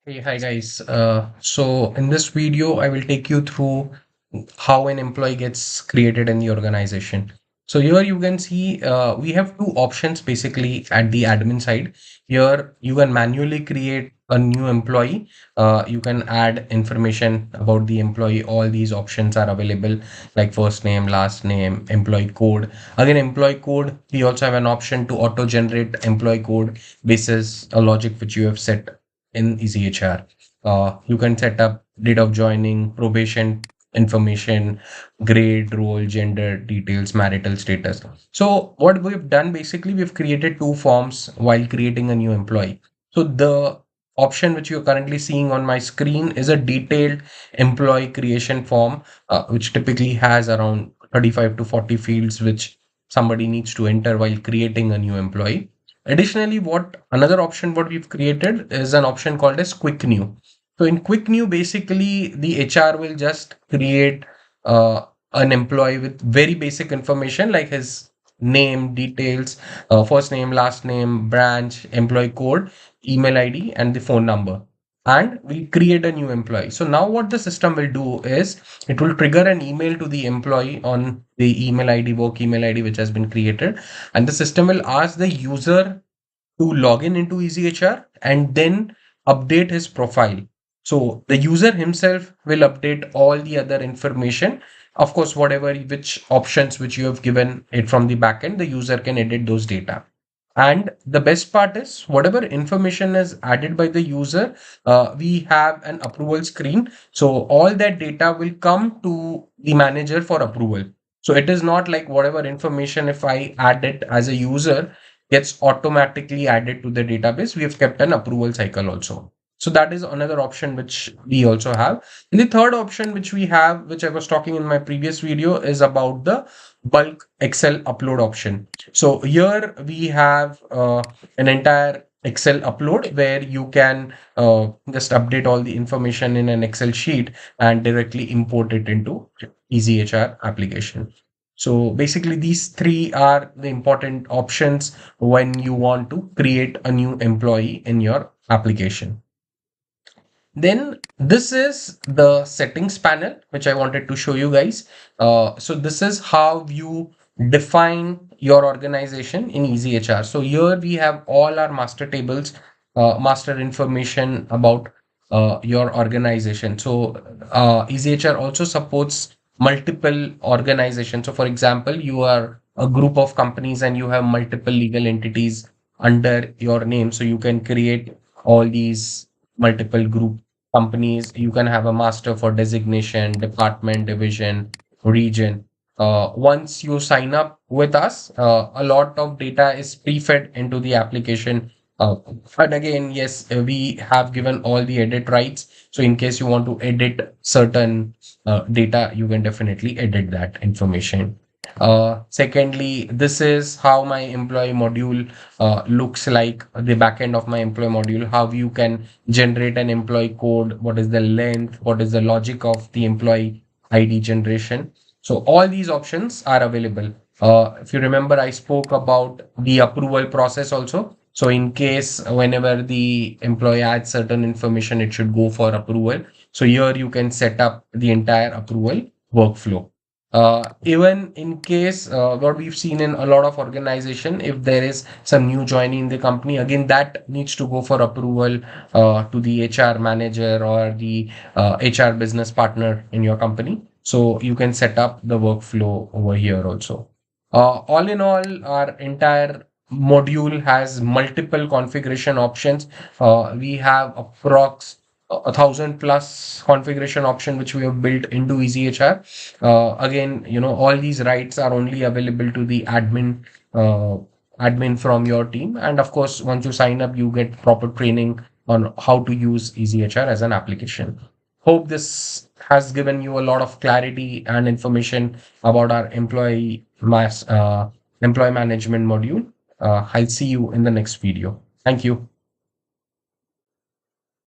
Hey, hi guys. So in this video, I will take you through how an employee gets created in the organization. So here you can see we have two options basically at the admin side. Here you can manually create a new employee. You can add information about the employee. All these options are available like first name, last name, employee code. Again, employee code, we also have an option to auto generate employee code basis a logic which you have set in EasyHR. You can set up date of joining, probation information, grade, role, gender, details, marital status. So what we've done basically, we've created two forms while creating a new employee. So the option which you're currently seeing on my screen is a detailed employee creation form, which typically has around 35 to 40 fields which somebody needs to enter while creating a new employee. Additionally, what another option what we've created is an option called as Quick New. So in Quick New, basically the HR will just create an employee with very basic information like his name, details, first name, last name, branch, employee code, email ID, and the phone number. And we create a new employee. So now what the system will do is it will trigger an email to the employee on the email ID, work email ID, which has been created, and the system will ask the user to log in into EasyHR and then update his profile. So the user himself will update all the other information. Of course, whatever which options which you have given it from the backend, the user can edit those data. And the best part is whatever information is added by the user, we have an approval screen. So all that data will come to the manager for approval. So it is not like whatever information, if I add it as a user, gets automatically added to the database. We have kept an approval cycle also. So that is another option which we also have. And the third option which we have, which I was talking in my previous video, is about the bulk Excel upload option. So here we have an entire Excel upload where you can just update all the information in an Excel sheet and directly import it into EasyHR application. So basically, these three are the important options when you want to create a new employee in your application. Then this is the settings panel, which I wanted to show you guys. So this is how you define your organization in EasyHR. So here we have all our master tables, master information about your organization. So EasyHR also supports multiple organizations. So for example, you are a group of companies and you have multiple legal entities under your name. So you can create all these multiple group companies. You can have a master for designation, department, division, region. Once you sign up with us, a lot of data is pre-fed into the application. But again, yes, we have given all the edit rights. So in case you want to edit certain data, you can definitely edit that information. Secondly, this is how my employee module looks like, the backend of my employee module, how you can generate an employee code, what is the length, what is the logic of the employee ID generation. So all these options are available. If you remember, I spoke about the approval process also. So in case whenever the employee adds certain information, it should go for approval. So here you can set up the entire approval workflow. Even in case what we've seen in a lot of organization, if there is some new joining in the company, again that needs to go for approval to the HR manager or the HR business partner in your company. So you can set up the workflow over here also. All in all, our entire module has multiple configuration options. We have approx 1,000 plus configuration option which we have built into EasyHR. Again, all these rights are only available to the uh, admin from your team. And of course, once you sign up, you get proper training on how to use EasyHR as an application. Hope this has given you a lot of clarity and information about our employee management module. I'll see you in the next video. Thank you.